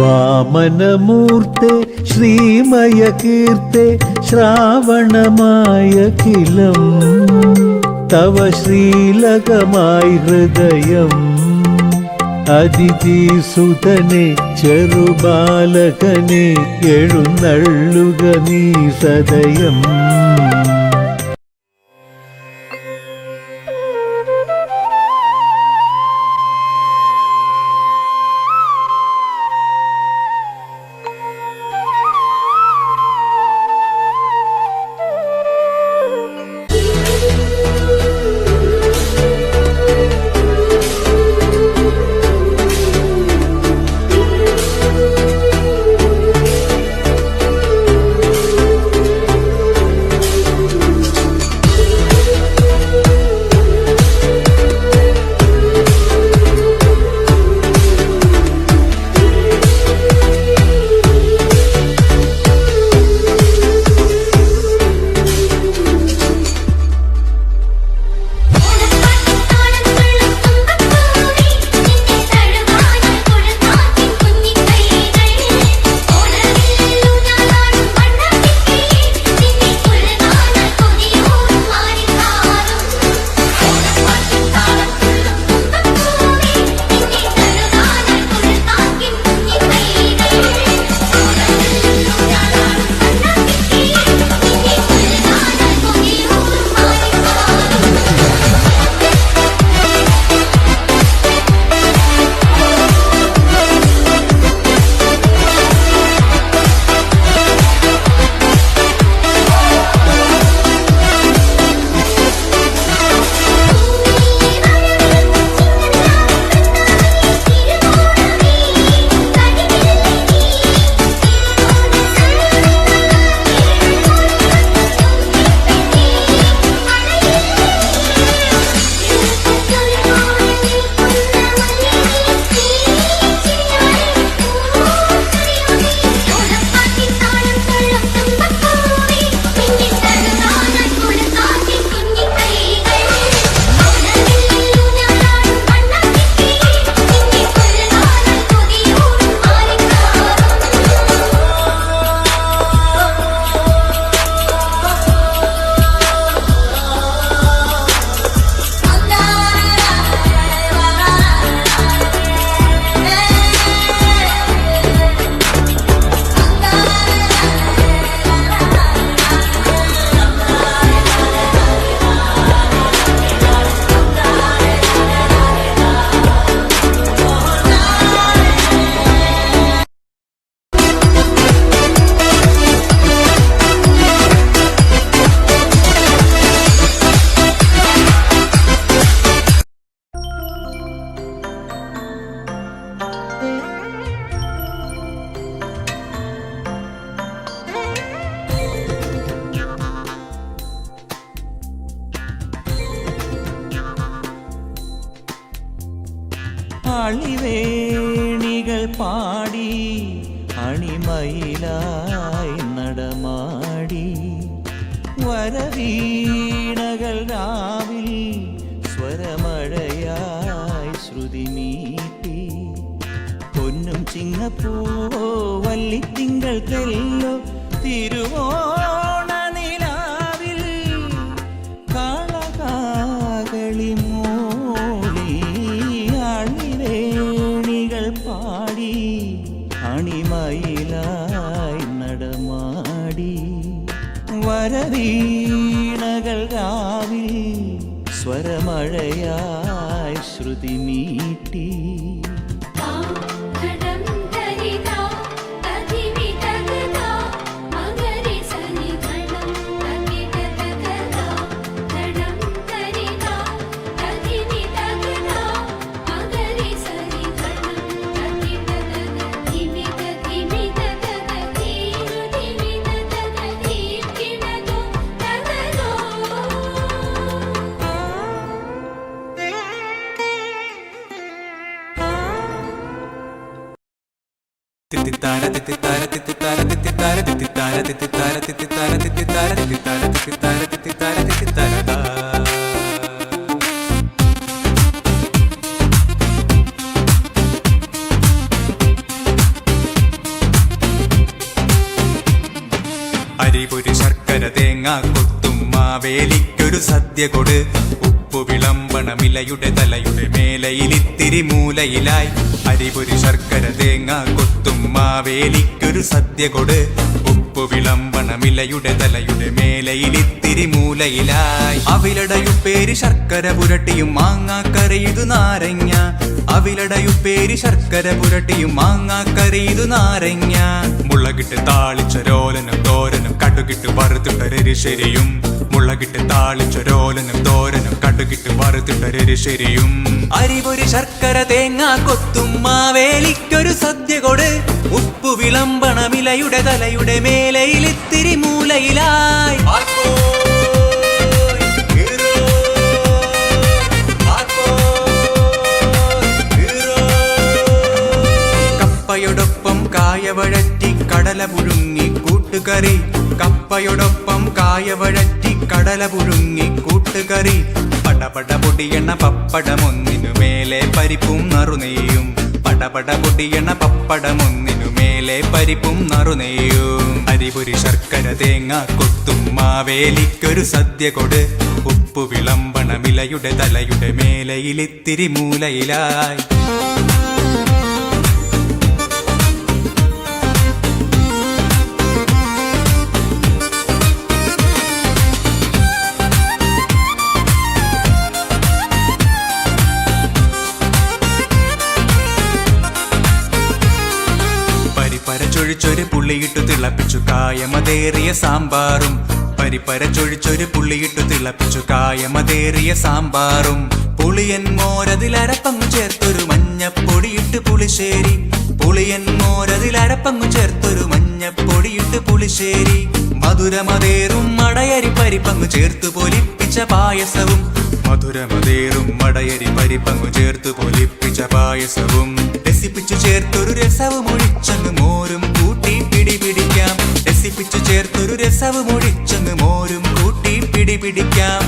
വാമനമൂർത്തെ ശ്രീമയകീർത്തെ ശ്രാവണമായഖിലം തവ ശ്രീലകമായി ഹൃദയം അതിഥിസുതനെ ചെറുബാലകനെ എഴുന്നള്ളുക നീ സദയം. ആളിവേണികൾ പാടി അണിമയിലായി നടമാടി വരവീണകൾ രാവിൽ സ്വരമഴയായി ശ്രുതി നീട്ടി പൊന്നും ചിങ്ങപ്പൂവോ വല്ലിത്തിങ്കൾ തെല്ലോ തിരുവോണ നിലാവിൽ കാളകാകളി പാടി അണിമയിലായി നടമാടി വരവീണകൾ രാവിൽ സ്വരമഴയായി ശ്രുതി നീട്ടി തിത്തിത്താര തിത്തിത്താര തിത്തിത്താര തിത്തിത്താര തിത്തിത്താര തിത്തിത്താര തിത്തിത്താര തിത്തിത്താര തിത്തിത്താര തിത്തിത്താര തിത്തിത്താര തിത്തിത്താര മാവേലിക്കൊരു സദ്യ കൊട് ഉപ്പു വിളമ്പണമിലയുടെ തലയുടെ മേലയിലിത്തിരി മൂലയിലായി അരിപൊരി ശർക്കര തേങ്ങ കൊത്തും മാവേലിക്കൊരു സദ്യ കൊട് ഉപ്പു വിളമ്പണമിലയുടെ തലയുടെ മേലയിലിത്തിരി മൂലയിലായി അവിലടയുപ്പേരി ശർക്കര പുരട്ടിയും മാങ്ങാക്കറിയിതു നാരങ്ങ അവിലടയുപ്പേരി ശർക്കര പുരട്ടിയും മാങ്ങാക്കറിയിതു നാരങ്ങ മുളകിട്ട് താളിച്ചൊരോലനും തോരനും കടുകിട്ട് വറുത്തിട്ടൊരരിശരിയും മുളകിട്ട് താളിച്ചൊരോലനും തോരനും കടുകിട്ട് വറുത്തിട്ടൊരരിശരിയും അരിപൊരി ശർക്കര തേങ്ങ കൊത്തും മാവേലിക്കൊരു സദ്യ കൊട് ഉപ്പു വിളമ്പണമിലയുടെ തലയുടെ മേലയിലിത്തിരി മൂലയിലായി കപ്പയോടൊപ്പം കായവഴറ്റി കടല പുഴുങ്ങി കൂട്ടുകറി കപ്പയോടൊപ്പം കായവഴറ്റി കടല പുഴുങ്ങി കൂട്ടുകറി പടപട പൊടിയണ പപ്പടമൊന്നിനു മേലെ പരിപ്പും നറുനെയ്യും പടപട പൊടിയണ പപ്പടമൊന്നിനു മേലെ പരിപ്പും നറുനെയ്യും അരിപൊരി ശർക്കര തേങ്ങ കൊത്തും മാവേലിക്കൊരു സദ്യ കൊട് ഉപ്പു വിളമ്പണമിലയുടെ തലയുടെ മേലയിലിത്തിരി മൂലയിലായി ചൊഴിച്ചൊരു പുള്ളിയിട്ടു തിളപ്പിച്ചു കായമതേറിയ സാമ്പാറും പരിപ്പര ചൊഴിച്ചൊരു പുള്ളിയിട്ടു തിളപ്പിച്ചു കായമതേറിയ സാമ്പാറും പുളിയൻ മോരതിലരപ്പങ്ങു ചേർത്തൊരു മഞ്ഞപ്പൊടിയിട്ട് പുളിശ്ശേരി പുളിയൻ മോരതിലരപ്പങ്ങു ചേർത്തൊരു മഞ്ഞപ്പൊടിയിട്ട് പുളിശ്ശേരി മധുരമതേറും മടയരി പരിപ്പങ്ങു ചേർത്തു പൊലിപ്പിച്ച പായസവും മധുരമതേറും മടയരി പരിപ്പങ്ങു ചേർത്തു പൊലിപ്പിച്ച പായസവും രസിപ്പിച്ചു ചേർത്തൊരു രസവും ഒഴിച്ചങ്ങ് മോരും കൂട്ടി പിടിപിടിക്കാം രസിപ്പിച്ചു ചേർത്തൊരു രസവും ഒഴിച്ചങ്ങ് മോരും കൂട്ടി പിടിപിടിക്കാം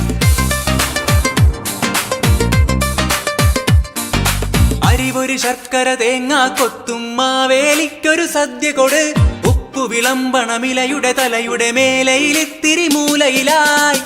അരിപൊരി ശർക്കര തേങ്ങ കൊത്തും മാവേലിക്കൊരു സദ്യ കൊട് ഉപ്പു വിളമ്പണമിലയുടെ തലയുടെ മേലയിലിത്തിരി മൂലയിലായി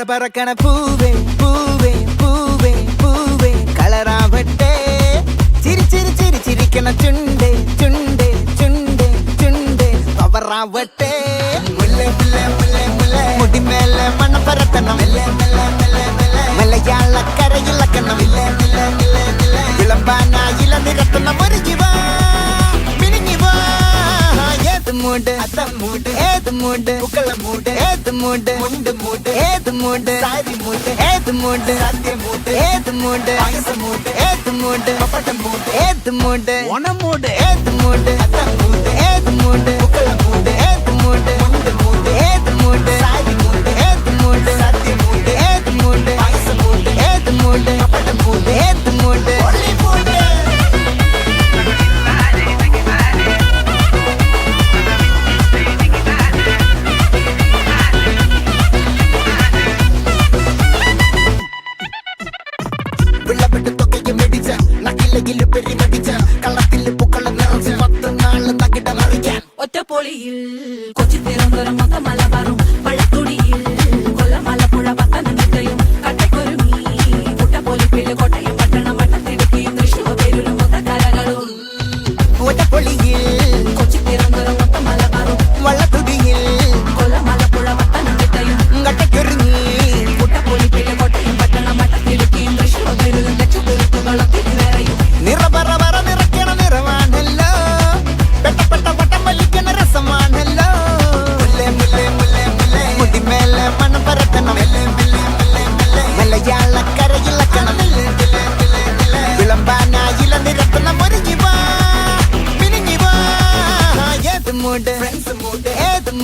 പറക്കണ പൂവേ പൂവേ പൂവേ പൂവേ കളറാവട്ടെ ചിരി ചിരി ചിരി ചിരിക്കണ ചുണ്ടേ ചുണ്ടേ ചുണ്ടേ ചുണ്ടേ പവറാവട്ടെ മുല്ലേ മുല്ലേ മുല്ലേ മുല്ലേ മുടിമേലെ മണ്ണ പരത്തണം മലയാളക്കരയിളക്കണം വിളമ്പാനായില നിരത്തണം ഒരു ജീവ മൂട് മൂട് ഏത് മൂട് പുക്കള മൂട് ഏത് മൂട് മുണ്ട് മൂട് ഏത് മൂട് സാരി മൂട് ഏത് മൂട് സദ്യ മൂട് ഏത് മൂട് പായസ മൂട് ഏത് മൂട് പപ്പടം മൂട് ഏത് മൂട് ഓണം മൂട് ഏത് മൂട് മൂട് ഏത് മൂട് പുക്കള മൂട് ഏത് മൂട് മുണ്ട് മൂട് ഏത് മൂട് സാരി മൂട് ഏത് മൂട് സദ്യ മൂട് ഏത് മൂട് പായസ മൂട് ഏത് മൂട് പപ്പടം മൂട് ഏത് മൂട് ഒറ്റപ്പൊളിയിൽ കൊച്ചി തിരുവനന്തപുരം മൊത്തം മലബാറും പഴത്തൊടിയിൽ കൊല്ലം ആലപ്പുഴ പത്തനംതിട്ടയും കട്ടക്കൊരുങ്ങി കുട്ടപ്പൊലിപ്പില് കോട്ടയം പട്ടണം വട്ടത്തിടുക്കിയും തൃശ്ശൂർ പേരൂരും മൊത്ത കലകളും ഒറ്റപ്പൊളിയിൽ കൊച്ചി തിരുവനന്തപുരം മൊത്തം മലബാറും വള്ളത്തുടിയിൽ കൊല്ലം ആലപ്പുഴ പത്തനംതിട്ടയും കട്ടക്കൊരുങ്ങി കുട്ടപ്പൊലിപ്പില് കോട്ടയം പട്ടണം വട്ടത്തിടുക്കിയും തൃശ്ശൂർ പേരൂരും ലക്ഷത്തുരുത്തുകളും തിരുവേറയും നിറപറ നിറയ്ക്കണ നിറവാണല്ലോ പെട്ടപ്പെട്ട വട്ടം വലിക്കണ രസമാണല്ലോ മുല്ലേ മുല്ലേ മുല്ലേ മുല്ലേ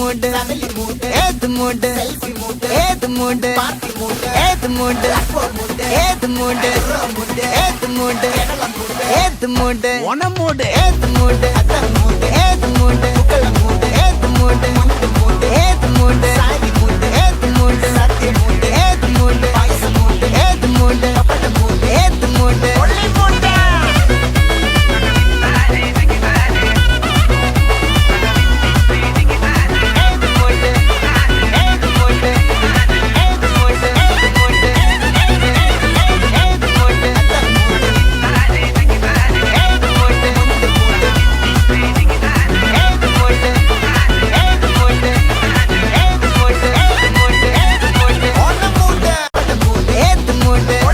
മൂട് ഫാമിലി മൂട് ഏത് മൂട് സെൽഫി മൂട് ഏത് മൂട് പാർട്ടി മൂട് ഏത് മൂട് മൂട് ഏത് മൂട് മൂട് ഏത് മൂട് ഏത് മൂട് ഓണം മൂട് ഏത് മൂട് അത്തം മൂട് ഏത് മൂട് പൂക്കള മൂട് ഏത് മൂട് മുണ്ട് മൂട് ഏത് മൂട് സാരി മൂട് ഏത് മൂട് സത്യ മൂട് ഏത് മൂട് പായസ മൂട് ഏത് മൂട് പപ്പട മൂട് ഏത് മൂട് ഒള്ളി മൂട് ഏത് മൂട്